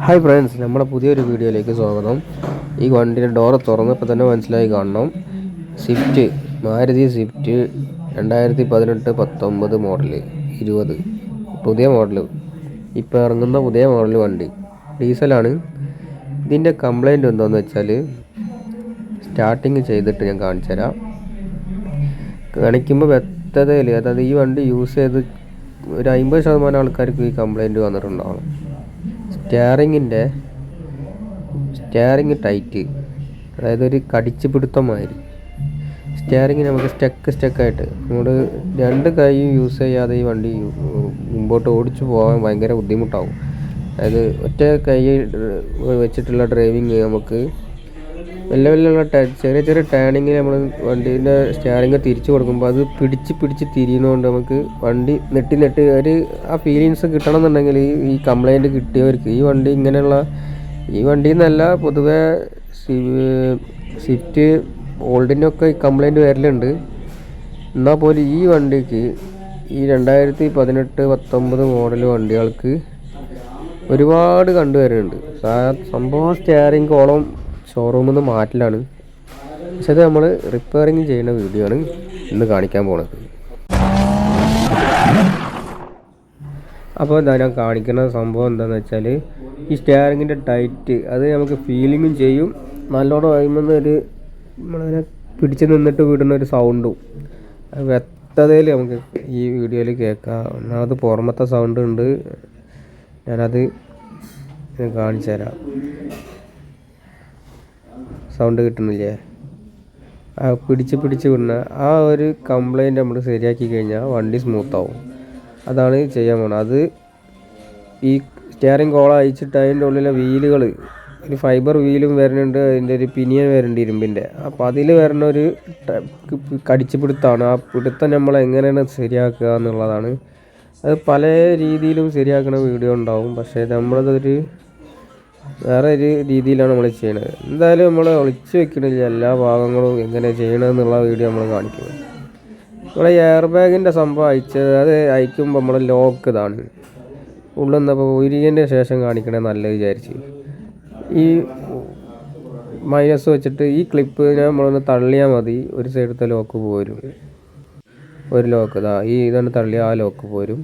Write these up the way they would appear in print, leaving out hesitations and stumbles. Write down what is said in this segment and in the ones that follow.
Hi friends, നമ്മുടെ പുതിയൊരു വീഡിയോയിലേക്ക് സ്വാഗതം. ഈ വണ്ടിയുടെ ഡോറ് തുറന്നപ്പോൾ തന്നെ മനസ്സിലായി കാണണം. സ്വിഫ്റ്റ്, മാരുതി സ്വിഫ്റ്റ് 2018-19 മോഡല് 20 പുതിയ മോഡല്, ഇപ്പോൾ ഇറങ്ങുന്ന പുതിയ മോഡൽ വണ്ടി. ഡീസലാണ്. ഇതിൻ്റെ കംപ്ലൈൻറ്റ് എന്താണെന്ന് വെച്ചാൽ, സ്റ്റാർട്ടിങ് ചെയ്തിട്ട് ഞാൻ കാണിച്ചു തരാം. കാണിക്കുമ്പോൾ വ്യക്തതയിൽ, അതായത് ഈ വണ്ടി യൂസ് ചെയ്ത് ഒരു 50% ആൾക്കാർക്ക് ഈ കംപ്ലൈൻറ്റ് വന്നിട്ടുണ്ടാവണം. സ്റ്റിയറിങ് ടൈറ്റ്, അതായത് ഒരു കടിച്ച് പിടുത്തമാതിരി. സ്റ്റിയറിങ് നമുക്ക് സ്റ്റക്കായിട്ട് നമ്മൾ രണ്ട് കൈയും യൂസ് ചെയ്യാതെ ഈ വണ്ടി മുമ്പോട്ട് ഓടിച്ചു പോകാൻ ഭയങ്കര ബുദ്ധിമുട്ടാവും. അതായത് ഒറ്റ കൈ വെച്ചിട്ടുള്ള ഡ്രൈവിങ് നമുക്ക് വലിയ ചെറിയ ടേണിങ്ങിൽ നമ്മൾ വണ്ടീൻ്റെ സ്റ്റിയറിങ് തിരിച്ചു കൊടുക്കുമ്പോൾ അത് പിടിച്ച് തിരിയുന്നതുകൊണ്ട് നമുക്ക് വണ്ടി നെട്ടി ഒരു ആ ഫീലിങ്സ് കിട്ടണമെന്നുണ്ടെങ്കിൽ ഈ കംപ്ലൈൻറ്റ് കിട്ടിയവർക്ക് ഈ വണ്ടി എന്നല്ല, പൊതുവെ സ്വിഫ്റ്റ് ഓൾഡിനൊക്കെ ഈ കംപ്ലൈൻറ്റ് വരലുണ്ട്. എന്നാൽ പോലും ഈ വണ്ടിക്ക്, ഈ 2018-19 മോഡൽ വണ്ടികൾക്ക് ഒരുപാട് കണ്ടുവരുന്നുണ്ട്. സംഭവം സ്റ്റിയറിങ് കോളം ഷോറൂമിൽ നിന്ന് മാറ്റലാണ്. പക്ഷെ അത് നമ്മൾ റിപ്പയറിങ് ചെയ്യുന്ന വീഡിയോ ആണ് ഇന്ന് കാണിക്കാൻ പോണത്. അപ്പോൾ ഞാൻ കാണിക്കുന്ന സംഭവം എന്താണെന്ന് വെച്ചാൽ, ഈ സ്റ്റിയറിങ്ങിൻ്റെ ടൈറ്റ് അത് നമുക്ക് ഫീലിങ്ങും ചെയ്യും. നല്ലോണം കഴിയുമ്പോൾ നമ്മളിങ്ങനെ പിടിച്ച് നിന്നിട്ട് വിടുന്ന ഒരു സൗണ്ടും വ്യക്തതയിൽ നമുക്ക് ഈ വീഡിയോയിൽ കേൾക്കാം. ഒന്നാമത് പുറമത്തെ സൗണ്ട് ഉണ്ട്, ഞാനത് കാണിച്ചു തരാം. സൗണ്ട് കിട്ടുന്നില്ലേ? ആ പിടിച്ച് വിടുന്ന ആ ഒരു കംപ്ലൈൻറ്റ് നമ്മൾ ശരിയാക്കി കഴിഞ്ഞാൽ വണ്ടി സ്മൂത്താവും. അതാണ് ചെയ്യാൻ പോകുന്നത്. അത് ഈ സ്റ്റിയറിങ് കോള അയച്ചിട്ട് അതിൻ്റെ ഉള്ളിലെ വീലുകൾ, ഒരു ഫൈബർ വീലും വരുന്നുണ്ട്, അതിൻ്റെ ഒരു പിനിയൻ വരുന്നുണ്ട് ഇരുമ്പിൻ്റെ. അപ്പോൾ അതിൽ വരുന്ന ഒരു കടിച്ച് പിടുത്തമാണ്. ആ പിടുത്തം നമ്മൾ എങ്ങനെയാണ് ശരിയാക്കുക എന്നുള്ളതാണ്. അത് പല രീതിയിലും ശരിയാക്കുന്ന വീഡിയോ ഉണ്ടാവും. പക്ഷേ നമ്മളതൊരു വേറെ ഒരു രീതിയിലാണ് നമ്മൾ ചെയ്യണത്. എന്തായാലും നമ്മൾ ഒളിച്ച് വെക്കണില്ല, എല്ലാ ഭാഗങ്ങളും എങ്ങനെ ചെയ്യണമെന്നുള്ള വീഡിയോ നമ്മൾ കാണിക്കുന്നത്. നമ്മളെ എയർ ബാഗിൻ്റെ സംഭവം അത് അയക്കുമ്പോൾ നമ്മൾ ലോക്ക് ഇതാണ് ഉള്ളിൽ നിന്നപ്പോൾ ഉരുകിയതിൻ്റെ ശേഷം കാണിക്കണേ നല്ലത് വിചാരിച്ച് ഈ മൈനസ് വെച്ചിട്ട് ഈ ക്ലിപ്പിനെ നമ്മളൊന്ന് തള്ളിയാൽ മതി. ഒരു സൈഡത്തെ ലോക്ക് പോരും. ഒരു ലോക്ക് ഇതാണ് തള്ളിയാൽ ആ ലോക്ക് പോരും.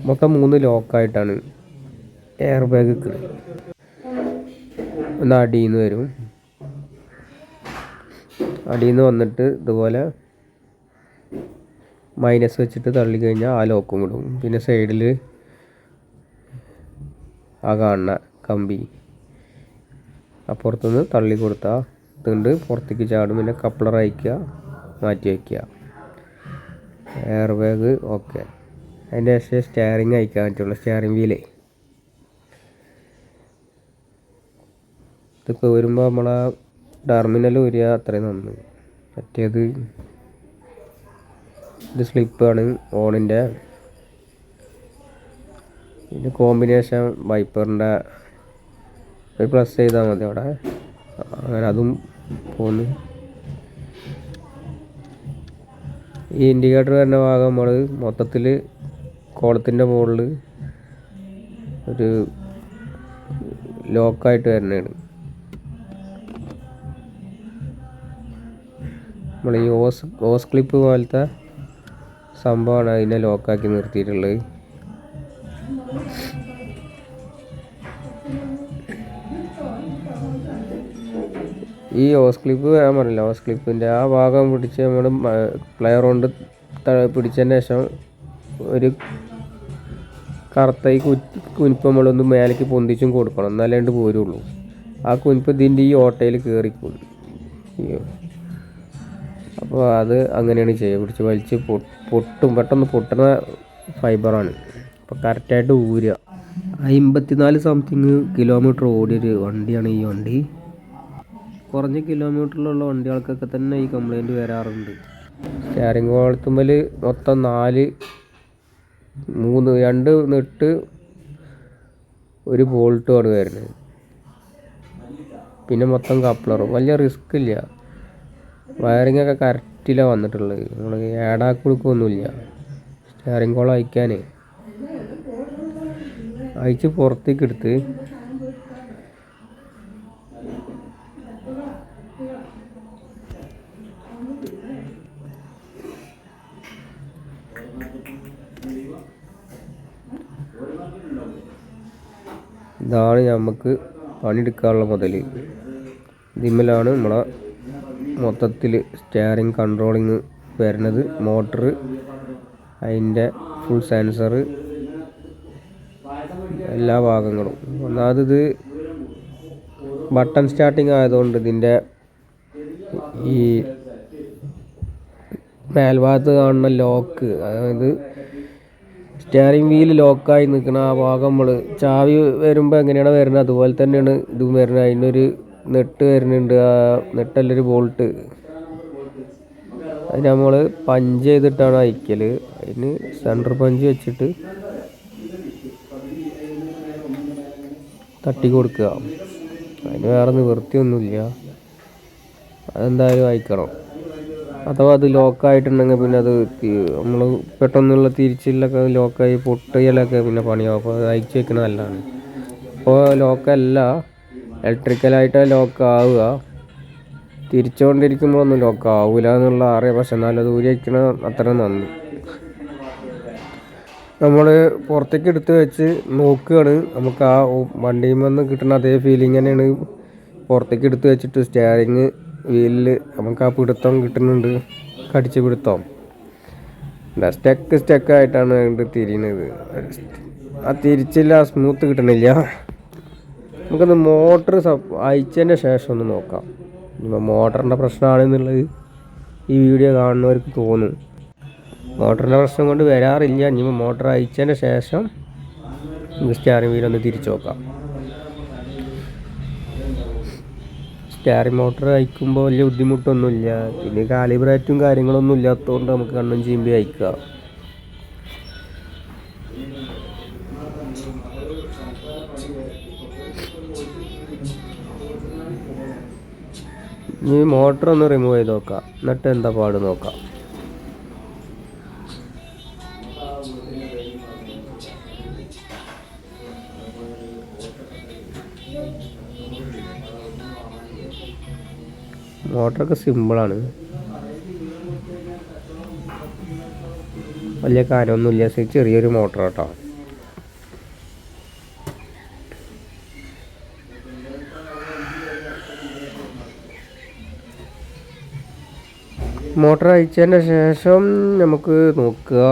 മൊത്തം 3 ലോക്കായിട്ടാണ് എയർ ബാഗ്. ഒന്ന് അടിയിൽ നിന്ന് വരും. അടിയിൽ നിന്ന് വന്നിട്ട് ഇതുപോലെ മൈനസ് വെച്ചിട്ട് തള്ളിക്കഴിഞ്ഞാൽ ആ ലോക്കും വിടും. പിന്നെ സൈഡിൽ ആ കാണുന്ന കമ്പി അപ്പുറത്തുനിന്ന് തള്ളി കൊടുത്താൽ ഇതുകൊണ്ട് പുറത്തേക്ക് ചാടും. പിന്നെ കപ്ലർ അയക്കുക, മാറ്റി വയ്ക്കുക. Air bag okay. അതിൻ്റെ ശേഷം സ്റ്റിയറിങ് അയക്കാൻ പറ്റുള്ളൂ. സ്റ്റിയറിങ് വീലേ ഇതൊക്കെ വരുമ്പോൾ നമ്മളെ ടെർമിനൽ വരിക അത്രയും നന്ന്. മറ്റേത് ഇത് സ്ലിപ്പാണ് ഓണിൻ്റെ. ഇതിൻ്റെ കോമ്പിനേഷൻ വൈപ്പറിൻ്റെ ഒരു പ്ലസ് ചെയ്താൽ മതി അവിടെ. അങ്ങനെ അതും പോന്ന്. ഈ ഇൻഡിക്കേറ്റർ വരുന്ന ഭാഗം നമ്മൾ മൊത്തത്തിൽ കോളത്തിൻ്റെ മുകളിൽ ഒരു ലോക്കായിട്ട് വരുന്നതാണ്. നമ്മൾ ഈ ഓസ് ക്ലിപ്പ് പോലത്തെ സംഭവമാണ് അതിനെ ലോക്കാക്കി നിർത്തിയിട്ടുള്ളത്. ഈ ഓസ് ക്ലിപ്പ് ഞാൻ പറഞ്ഞില്ല, ഓസ് ക്ലിപ്പിൻ്റെ ആ ഭാഗം പിടിച്ച് നമ്മൾ പ്ലെയർ കൊണ്ട് പിടിച്ചതിന് ശേഷം ഒരു കറുത്ത ഈ കുനിപ്പ് നമ്മളൊന്ന് മേലേക്ക് പൊന്തിച്ചും കൊടുക്കണം, എന്നാലേ പോരുള്ളൂ. ആ കുനിപ്പ് ഇതിൻ്റെ ഈ ഓട്ടയിൽ കയറിക്കും. അപ്പോൾ അത് അങ്ങനെയാണ് ചെയ്യുക. പിടിച്ച് വലിച്ച് പൊട്ടും, പെട്ടെന്ന് പൊട്ടുന്ന ഫൈബറാണ്. അപ്പോൾ കറക്റ്റായിട്ട് ഊരുക. 54 സംതിങ് കിലോമീറ്റർ ഓടിയൊരു വണ്ടിയാണ് ഈ വണ്ടി. കുറഞ്ഞ കിലോമീറ്ററിലുള്ള വണ്ടികൾക്കൊക്കെ തന്നെ ഈ കംപ്ലൈൻറ്റ് വരാറുണ്ട്. സ്റ്റിയറിംഗ് കോളത്തുമ്മൽ മൊത്തം 2 നെട്ട് ഒരു ബോൾട്ടുമാണ് വരുന്നത്. പിന്നെ മൊത്തം കപ്ലറും. വലിയ റിസ്ക് ഇല്ല. വയറിങ്ങൊക്കെ കറക്റ്റിലാണ് വന്നിട്ടുള്ളത്. നമ്മൾ ഏടാക്കി കൊടുക്കുകയൊന്നുമില്ല. സ്റ്റിയറിംഗ് കോളം അയക്കാൻ അയച്ച് പുറത്തേക്ക് എടുത്ത് ഇതാണ് നമുക്ക് പണിയെടുക്കാനുള്ള മുതൽ. ഇതിന്മേലാണ് നമ്മളെ മൊത്തത്തിൽ സ്റ്റിയറിങ് കൺട്രോളിങ് വരുന്നത്. മോട്ടർ, അതിൻ്റെ ഫുൾ സെൻസർ, എല്ലാ ഭാഗങ്ങളും. ഒന്നാമത് ഇത് ബട്ടൺ സ്റ്റാർട്ടിങ് ആയതുകൊണ്ട് ഇതിൻ്റെ ഈ മേൽഭാഗത്ത് കാണുന്ന ലോക്ക്, അതായത് സ്റ്റിയറിംഗ് വീല് ലോക്കായി നിൽക്കുന്ന ആ ഭാഗം നമ്മൾ ചാവി വരുമ്പോൾ എങ്ങനെയാണ് വരുന്നത് അതുപോലെ തന്നെയാണ് ഇതും വരുന്നത്. അതിനൊരു നെട്ട് വരുന്നുണ്ട്, ആ നെട്ടല്ലൊരു ബോൾട്ട്. അത് നമ്മൾ പഞ്ച് ചെയ്തിട്ടാണ് അയക്കൽ. അതിന് സെൻറ്റർ പഞ്ച് വെച്ചിട്ട് തട്ടി കൊടുക്കുക. അതിന് വേറെ നിവൃത്തിയൊന്നുമില്ല, അതെന്തായാലും അയക്കണം. അഥവാ അത് ലോക്കായിട്ടുണ്ടെങ്കിൽ പിന്നെ അത് നമ്മൾ പെട്ടെന്നുള്ള തിരിച്ചിലൊക്കെ ലോക്കായി പൊട്ടിയലൊക്കെ പിന്നെ പണിയാവും. അപ്പോൾ അത് അയച്ചു വെക്കുന്നത് നല്ലതാണ്. ഇപ്പോൾ ലോക്കല്ല, ഇലക്ട്രിക്കലായിട്ട് ലോക്കാവുക. തിരിച്ചുകൊണ്ടിരിക്കുമ്പോൾ ഒന്നും ലോക്കാവില്ല എന്നുള്ള അറിയാം. പക്ഷെ എന്നാലും അത് ഊരി വയ്ക്കണ അത്ര നന്ദി. നമ്മൾ പുറത്തേക്ക് എടുത്ത് വെച്ച് നോക്കുകയാണ്. നമുക്ക് ആ വണ്ടിയിൽ നിന്ന് കിട്ടുന്ന അതേ ഫീലിംഗ് തന്നെയാണ് പുറത്തേക്ക് എടുത്ത് വെച്ചിട്ട്. സ്റ്റിയറിങ് വീലിൽ നമുക്ക് ആ പിടുത്തം കിട്ടുന്നുണ്ട്, കടിച്ച് പിടുത്തം. സ്റ്റക്കായിട്ടാണ് അതിൻ്റെ തിരിയുന്നത്. ആ തിരിച്ചില്ല, സ്മൂത്ത് കിട്ടണില്ല. നമുക്കൊന്ന് മോട്ടർ അയച്ചതിൻ്റെ ശേഷം ഒന്ന് നോക്കാം. ഇനിയിപ്പോൾ മോട്ടറിൻ്റെ പ്രശ്നമാണെന്നുള്ളത് ഈ വീഡിയോ കാണുന്നവർക്ക് തോന്നും. മോട്ടറിൻ്റെ പ്രശ്നം കൊണ്ട് വരാറില്ല. ഇനിയിപ്പോൾ മോട്ടർ അയച്ചതിൻ്റെ ശേഷം സ്റ്റിയറിംഗ് വീലൊന്ന് തിരിച്ചു നോക്കാം. സ്റ്റിയറിംഗ് മോട്ടർ അയക്കുമ്പോൾ വലിയ ബുദ്ധിമുട്ടൊന്നുമില്ല. പിന്നെ കാലിബ്രേറ്റും കാര്യങ്ങളൊന്നും ഇല്ലാത്തതുകൊണ്ട് നമുക്ക് കണ്ണും ചീമ്പി അയക്കാം. ഇനി മോട്ടർ ഒന്ന് റിമൂവ് ചെയ്ത് നോക്കാം, എന്നിട്ട് എന്താ പാട് നോക്കാം. മോട്ടറൊക്കെ സിമ്പിളാണ്, വലിയ കാര്യമൊന്നുമില്ല. ചെറിയൊരു മോട്ടർ കേട്ടോ. മോട്ടർ അയച്ചതിൻ്റെ ശേഷം നമുക്ക് നോക്കുക.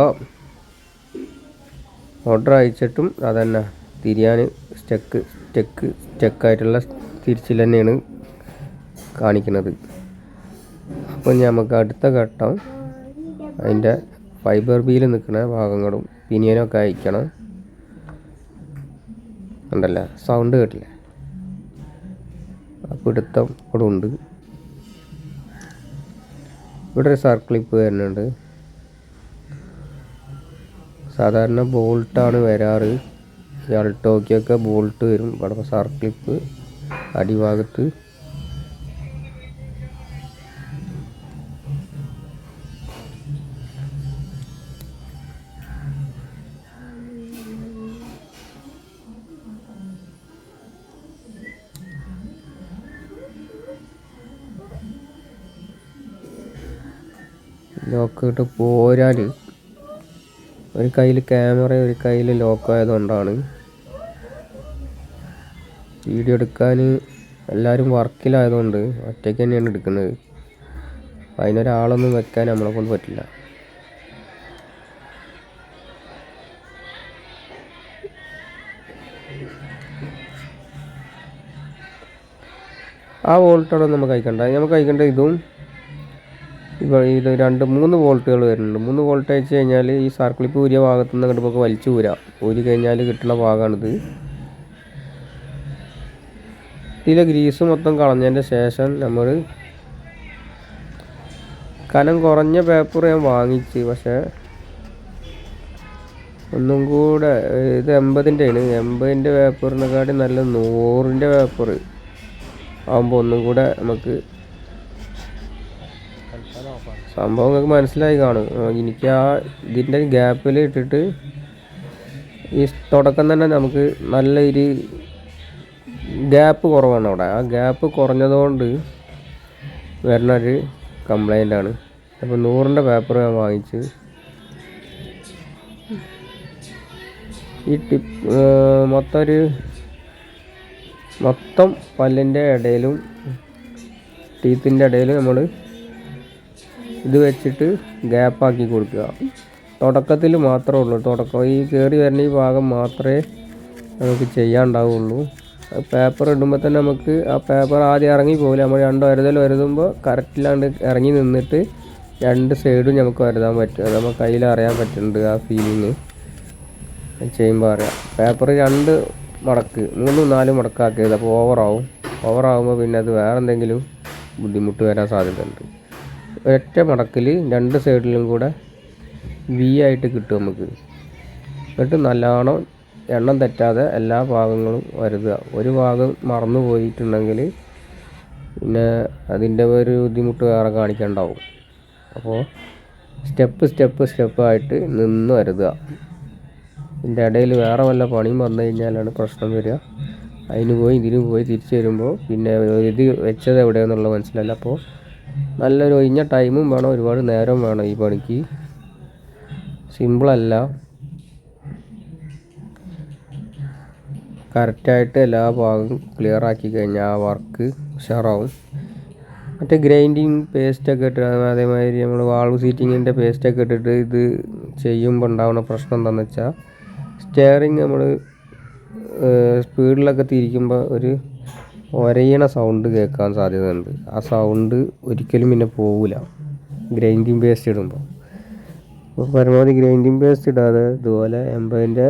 മോട്ടർ അയച്ചിട്ടും അതന്നെ തിരിയാൻ സ്റ്റക്കായിട്ടുള്ള തിരിച്ചിൽ തന്നെയാണ് കാണിക്കുന്നത്. അപ്പോൾ നമുക്ക് അടുത്ത ഘട്ടം അതിൻ്റെ ഫൈബർ ബീൽ നിൽക്കുന്ന ഭാഗങ്ങളും പിനിയനൊക്കെ അയക്കണം. ഉണ്ടല്ലേ, സൗണ്ട് കേട്ടില്ലേ? പിടുത്തം ഇവിടെ ഉണ്ട്. ഇവിടെ ഒരു സർക്ലിപ്പ് വരുന്നുണ്ട്. സാധാരണ ബോൾട്ടാണ് വരാറ്. ഈ അൾട്ടോയ്ക്കൊക്കെ ബോൾട്ട് വരും. ഇവിടെ സർക്ലിപ്പ് അടിഭാഗത്ത്. ലോക്ക് ഇട്ട് പോരാൽ ഒരു കയ്യിൽ ക്യാമറ ഒരു കയ്യിൽ ലോക്കായതുകൊണ്ടാണ്. വീഡിയോ എടുക്കാൻ എല്ലാവരും വർക്കിലായതുകൊണ്ട് ഒറ്റയ്ക്ക് തന്നെയാണ് എടുക്കുന്നത്. അതിനൊരാളൊന്നും വെക്കാൻ നമ്മളെ കൊണ്ട് പറ്റില്ല. ആ വോൾട്ടോടെ നമുക്ക് അയക്കേണ്ട ഇതും ഇപ്പോൾ ഇത് 2-3 വോൾട്ടുകൾ വരുന്നുണ്ട്. 3 വോൾട്ട് അയച്ചു കഴിഞ്ഞാൽ ഈ സർക്ലിപ്പ് ഊരിയ ഭാഗത്തു നിന്ന് അങ്ങോട്ട് നമുക്ക് വലിച്ചു ഊരി കഴിഞ്ഞാൽ കിട്ടുന്ന ഭാഗമാണിത്. ഇതിലെ ഗ്രീസ് മൊത്തം കളഞ്ഞതിൻ്റെ ശേഷം നമ്മൾ കനം കുറഞ്ഞ പേപ്പർ ഞാൻ വാങ്ങിച്ച്, പക്ഷേ ഒന്നും കൂടെ ഇത് 80-ൻ്റെയാണ്. 80-ൻ്റെ പേപ്പറിനെക്കാട്ടി നല്ല 100-ൻ്റെ പേപ്പർ ആകുമ്പോൾ ഒന്നും കൂടെ നമുക്ക് സംഭവം നിങ്ങൾക്ക് മനസ്സിലായി കാണും. എനിക്ക് ആ ഇതിൻ്റെ ഗ്യാപ്പിൽ ഇട്ടിട്ട് ഈ തുടക്കം തന്നെ നമുക്ക് നല്ലൊരു ഗ്യാപ്പ് കുറവാണ് അവിടെ. ആ ഗ്യാപ്പ് കുറഞ്ഞതുകൊണ്ട് വരുന്നൊരു കംപ്ലൈൻ്റാണ്. അപ്പോൾ 100ൻ്റെ പേപ്പർ ഞാൻ വാങ്ങിച്ച് ഈ മൊത്തം പല്ലിൻ്റെ ഇടയിലും ടീത്തിൻ്റെ ഇടയിലും നമ്മൾ ഇത് വെച്ചിട്ട് ഗ്യാപ്പാക്കി കൊടുക്കുക. തുടക്കത്തിൽ മാത്രമേ ഉള്ളൂ, ഈ കയറി വരുന്ന ഈ ഭാഗം മാത്രമേ നമുക്ക് ചെയ്യാനുണ്ടാവുള്ളൂ. പേപ്പർ ഇടുമ്പോൾ തന്നെ നമുക്ക് ആ പേപ്പർ ആദ്യം ഇറങ്ങി പോകില്ല. നമ്മൾ 2 വരുതുമ്പോൾ കറക്റ്റിലാണ്ട് ഇറങ്ങി നിന്നിട്ട് 2 സൈഡും നമുക്ക് വരുതാൻ പറ്റും. അത് നമുക്ക് കയ്യിൽ അറിയാൻ പറ്റുന്നുണ്ട്. ആ ഫീലിങ് ചെയ്യുമ്പോൾ അറിയാം. പേപ്പർ 2 മടക്ക് 3-4 മടക്കാക്കിയത്. അപ്പോൾ ഓവറാകുമ്പോൾ പിന്നെ അത് വേറെ എന്തെങ്കിലും ബുദ്ധിമുട്ട് വരാൻ സാധ്യതയുണ്ട്. ഒറ്റ മടക്കിൽ 2 സൈഡിലും കൂടെ വി ആയിട്ട് കിട്ടും നമുക്ക്. എന്നിട്ട് നല്ലോണം എണ്ണം തെറ്റാതെ എല്ലാ ഭാഗങ്ങളും വരുതുക. ഒരു ഭാഗം മറന്നു പോയിട്ടുണ്ടെങ്കിൽ പിന്നെ അതിൻ്റെ ഒരു ബുദ്ധിമുട്ട് വേറെ കാണിക്കാനുണ്ടാവും. അപ്പോൾ സ്റ്റെപ്പായിട്ട് നിന്ന് വരുതുക. ഇതിൻ്റെ ഇടയിൽ വേറെ വല്ല പണിയും വന്നു കഴിഞ്ഞാലാണ് പ്രശ്നം വരിക. ഇതിന് പോയി തിരിച്ച് വരുമ്പോൾ പിന്നെ ഇത് വെച്ചത് എവിടെയാണെന്നുള്ളത് മനസ്സിലല്ല. അപ്പോൾ നല്ലൊരു ഒഴിഞ്ഞ ടൈമും വേണം, ഒരുപാട് നേരം വേണം ഈ പണിക്ക്. സിമ്പിളല്ല. കറക്റ്റായിട്ട് എല്ലാ ഭാഗവും ക്ലിയർ ആക്കി കഴിഞ്ഞാൽ ആ വർക്ക് ഉഷാറാവും. മറ്റേ ഗ്രൈൻഡിങ് പേസ്റ്റൊക്കെ ഇട്ട് അതേമാതിരി നമ്മൾ വാൾവ് സീറ്റിങ്ങിൻ്റെ പേസ്റ്റൊക്കെ ഇട്ടിട്ട് ഇത് ചെയ്യുമ്പോൾ ഉണ്ടാകുന്ന പ്രശ്നം എന്താണെന്ന് വെച്ചാൽ സ്റ്റിയറിങ് നമ്മൾ സ്പീഡിലൊക്കെ തിരിക്കുമ്പോൾ ഒരു ഒരയണ സൗണ്ട് കേൾക്കാൻ സാധ്യതയുണ്ട്. ആ സൗണ്ട് ഒരിക്കലും പിന്നെ പോവില്ല ഗ്രൈൻഡിങ് പേസ്റ്റ് ഇടുമ്പോൾ. അപ്പോൾ പരമാവധി ഗ്രൈൻഡിങ് പേസ്റ്റ് ഇടാതെ ഇതുപോലെ 80ൻ്റെ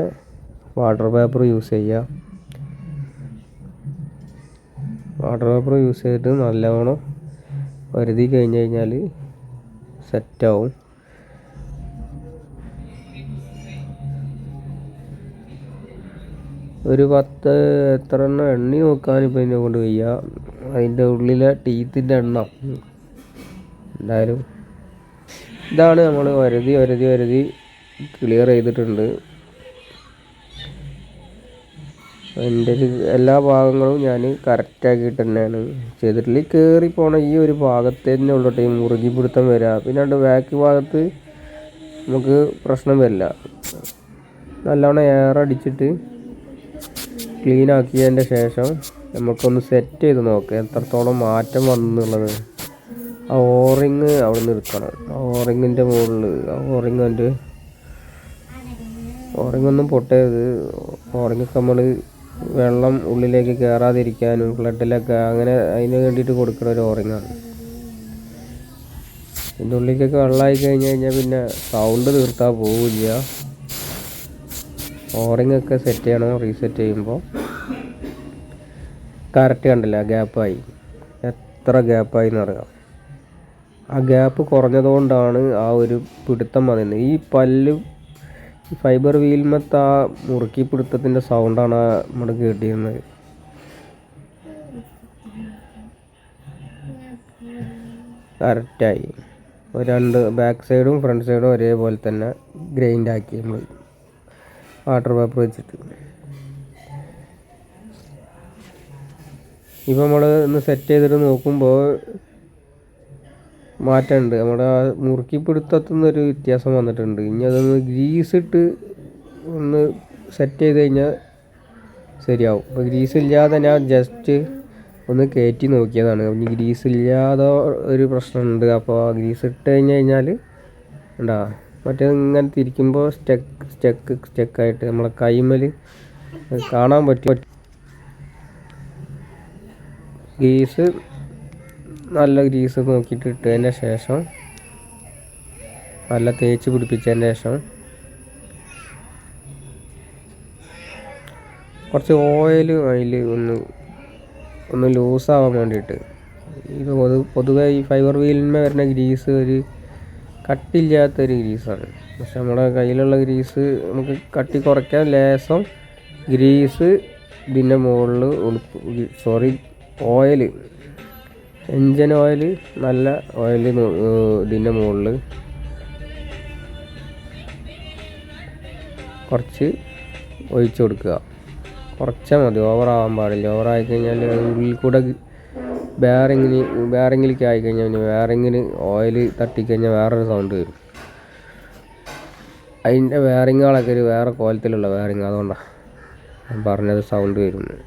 വാട്ടർ പേപ്പർ യൂസ് ചെയ്യുക. വാട്ടർ പേപ്പർ യൂസ് ചെയ്തിട്ട് നല്ലവണ്ണം വരുതി കഴിഞ്ഞ് കഴിഞ്ഞാൽ സെറ്റാവും. ഒരു 10 എത്ര എണ്ണം എണ്ണി നോക്കാനിപ്പോൾ ഇതിനെ കൊണ്ട് വയ്യ. അതിൻ്റെ ഉള്ളിലെ ടീത്തിൻ്റെ എണ്ണം എന്തായാലും ഇതാണ് നമ്മൾ വരുതി ക്ലിയർ ചെയ്തിട്ടുണ്ട്. എൻ്റെ എല്ലാ ഭാഗങ്ങളും ഞാൻ കറക്റ്റാക്കിയിട്ട് തന്നെയാണ് ചെയ്തിട്ടുള്ളത്. കയറി പോണ ഈ ഒരു ഭാഗത്ത് തന്നെ ഉള്ള ടൈം മുറുകി പിടുത്തം വരിക. പിന്നെ ബാക്ക് ഭാഗത്ത് നമുക്ക് പ്രശ്നം വരില്ല. നല്ലവണ്ണം എയർ അടിച്ചിട്ട് ക്ലീൻ ആക്കിയതിൻ്റെ ശേഷം നമുക്കൊന്ന് സെറ്റ് ചെയ്ത് നോക്കാം എത്രത്തോളം മാറ്റം വന്നുള്ളത്. ആ ഓറിങ് അവിടെ നിന്ന് എടുക്കണം. ആ ഓറിങ്ങിൻ്റെ മുകളിൽ ഓറിങ്ങൊന്നും പൊട്ടരുത്. ഓറിങ്ങൊക്കെ നമ്മൾ വെള്ളം ഉള്ളിലേക്ക് കയറാതിരിക്കാനും ഫ്ലഡിലൊക്കെ അങ്ങനെ അതിന് വേണ്ടിയിട്ട് കൊടുക്കുന്ന ഒരു ഓറിങ്ങാണ്. ഇതിൻ്റെ ഉള്ളിലേക്കൊക്കെ വെള്ളമായി കഴിഞ്ഞാൽ പിന്നെ സൗണ്ട് തീർത്താൽ പോവില്ല. ഓറിങ്ങൊക്കെ സെറ്റ് ചെയ്യണം. റീസെറ്റ് ചെയ്യുമ്പോൾ കറക്റ്റ് കണ്ടില്ല, ഗ്യാപ്പായി. എത്ര ഗ്യാപ്പായി എന്നറിയാം. ആ ഗ്യാപ്പ് കുറഞ്ഞതുകൊണ്ടാണ് ആ ഒരു പിടുത്തം വന്നത്. ഈ പല്ല് ഫൈബർ വീൽമത്ത് ആ മുറുക്കി പിടുത്തത്തിൻ്റെ സൗണ്ടാണ് നമ്മൾ കേട്ടിരുന്നത്. കറക്റ്റായി. 2 ബാക്ക് സൈഡും ഫ്രണ്ട് സൈഡും ഒരേപോലെ തന്നെ ഗ്രൈൻഡാക്കി നമ്മൾ വാട്ടർ പേപ്പർ വെച്ചിട്ട്. ഇപ്പോൾ നമ്മൾ ഒന്ന് സെറ്റ് ചെയ്തിട്ട് നോക്കുമ്പോൾ മാറ്റമുണ്ട്. നമ്മുടെ ആ മുറുക്കി പിടുത്തത്തുനിന്നൊരു വ്യത്യാസം വന്നിട്ടുണ്ട്. ഇനി അതൊന്ന് ഗ്രീസിട്ട് ഒന്ന് സെറ്റ് ചെയ്ത് കഴിഞ്ഞാൽ ശരിയാവും. അപ്പോൾ ഗ്രീസ് ഇല്ലാതെ ഞാൻ ജസ്റ്റ് ഒന്ന് കയറ്റി നോക്കിയതാണ്. ഇനി ഗ്രീസ് ഇല്ലാതെ ഒരു പ്രശ്നമുണ്ട്. അപ്പോൾ ഗ്രീസ് ഇട്ട് കഴിഞ്ഞാൽ ഉണ്ടാ മറ്റേ ഇങ്ങനെ തിരിക്കുമ്പോൾ സ്റ്റക്കായിട്ട് നമ്മളെ കൈമേൽ കാണാൻ പറ്റും. നല്ല ഗ്രീസ് നോക്കിയിട്ട് ഇട്ടതിന് ശേഷം നല്ല തേച്ച് പിടിപ്പിച്ചതിന് ശേഷം കുറച്ച് ഓയിൽ അതിൽ ഒന്ന് ലൂസാവാൻ വേണ്ടിയിട്ട്. ഇത് പൊതുവെ ഈ ഫൈബർ വീലിന്മേൽ വരുന്ന ഗ്രീസ് ഒരു കട്ടില്ലാത്തൊരു ഗ്രീസാണ്. പക്ഷെ നമ്മുടെ കയ്യിലുള്ള ഗ്രീസ് നമുക്ക് കട്ടി കുറയ്ക്കാൻ ലേശം ഗ്രീസ് ഇതിൻ്റെ മുകളിൽ ഓയിൽ, എൻജിൻ ഓയിൽ, നല്ല ഓയിൽ ഇതിൻ്റെ മുകളിൽ കുറച്ച് ഒഴിച്ചു കൊടുക്കുക. കുറച്ചാൽ മതി, ഓവറാവാൻ പാടില്ല. ഓവറായി കഴിഞ്ഞാൽ ഉള്ളിൽ കൂടെ ബെയറിങ്ങിലേക്ക് ആയിക്കഴിഞ്ഞാൽ ബെയറിങ്ങിന് ഓയിൽ തട്ടിക്കഴിഞ്ഞാൽ വേറൊരു സൗണ്ട് വരും. അതിൻ്റെ ബെയറിങ്ങുകളൊക്കെ ഒരു വേറെ കോലത്തിലുള്ള ബെയറിങ്, അതുകൊണ്ടാണ് ഞാൻ പറഞ്ഞത് സൗണ്ട് വരുന്നത്.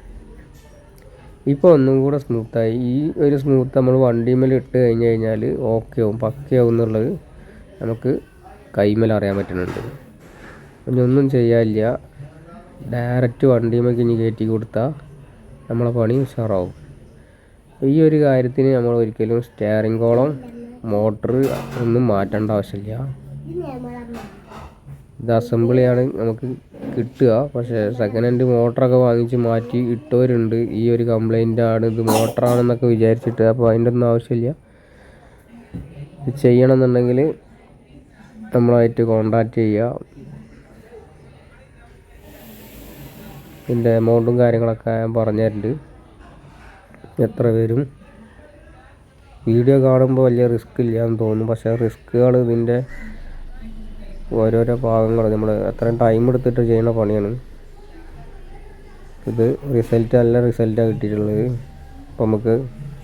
ഇപ്പോൾ ഒന്നും കൂടെ സ്മൂത്തായി. ഈ ഒരു സ്മൂത്ത് നമ്മൾ വണ്ടിമേൽ ഇട്ട് കഴിഞ്ഞാൽ ഓക്കെ ആവും, പക്കയാവും എന്നുള്ളത് നമുക്ക് കൈമേൽ അറിയാൻ പറ്റുന്നുണ്ട്. ഇനി ഒന്നും ചെയ്യാനില്ല, ഡയറക്റ്റ് വണ്ടിമേലേക്ക് ഇനി കയറ്റി കൊടുത്താൽ നമ്മളെ പണി ഉഷാറാവും. ഈ ഒരു കാര്യത്തിന് നമ്മൾ ഒരിക്കലും സ്റ്റിയറിംഗ് കോളം മോട്ടർ ഒന്നും മാറ്റേണ്ട ആവശ്യമില്ല. ഇത് അസംബിളിയാണ് നമുക്ക് കിട്ടുക. പക്ഷേ സെക്കൻഡ് ഹാൻഡ് മോട്ടറൊക്കെ വാങ്ങിച്ച് മാറ്റി ഇട്ടവരുണ്ട്. ഈ ഒരു കംപ്ലൈൻ്റ് ആണ്, ഇത് മോട്ടറാണെന്നൊക്കെ വിചാരിച്ചിട്ട്. അപ്പോൾ അതിൻ്റെ ഒന്നും ആവശ്യമില്ല. ഇത് ചെയ്യണമെന്നുണ്ടെങ്കിൽ നമ്മളായിട്ട് കോൺടാക്റ്റ് ചെയ്യുക. ഇതിൻ്റെ എമൗണ്ടും കാര്യങ്ങളൊക്കെ ഞാൻ പറഞ്ഞു തരുന്നുണ്ട്, എത്ര വരും. വീഡിയോ കാണുമ്പോൾ വലിയ റിസ്ക് ഇല്ലയെന്ന് തോന്നും, പക്ഷേ റിസ്ക്കുകൾ ഇതിൻ്റെ ഓരോരോ ഭാഗങ്ങൾ നമ്മൾ അത്രയും ടൈം എടുത്തിട്ട് ചെയ്യുന്ന പണിയാണ്. ഇത് നല്ല റിസൾട്ടാണ് കിട്ടിയിട്ടുള്ളത്. അപ്പോൾ നമുക്ക്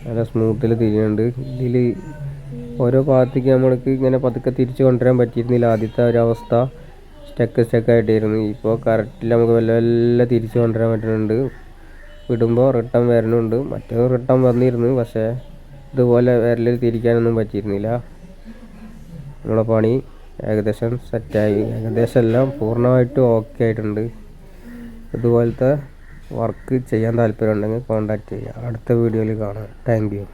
നല്ല സ്മൂത്തിൽ തിരിയുന്നുണ്ട്. ഇതിൽ ഓരോ ഭാഗത്തേക്ക് നമ്മൾക്ക് ഇങ്ങനെ പതുക്കെ തിരിച്ച് കൊണ്ടുവരാൻ പറ്റിയിരുന്നില്ല. ആദ്യത്തെ ഒരവസ്ഥ സ്റ്റക്കായിട്ടായിരുന്നു. ഇപ്പോൾ കറക്റ്റിൽ നമുക്ക് വല്ല തിരിച്ച് കൊണ്ടുവരാൻ പറ്റുന്നുണ്ട്. വിടുമ്പോൾ റിട്ടേൺ വരുന്നുണ്ട്. മറ്റേ റിട്ടേൺ വന്നിരുന്നു, പക്ഷേ ഇതുപോലെ വിരലിൽ തിരിക്കാനൊന്നും പറ്റിയിരുന്നില്ല. നമ്മളെ പണി ഏകദേശം സെറ്റായി. ഏകദേശം എല്ലാം പൂർണ്ണമായിട്ടും ഓക്കെ ആയിട്ടുണ്ട്. ഇതുപോലത്തെ വർക്ക് ചെയ്യാൻ താല്പര്യം ഉണ്ടെങ്കിൽ കോൺടാക്റ്റ് ചെയ്യുക. അടുത്ത വീഡിയോയിൽ കാണാം. Thank you.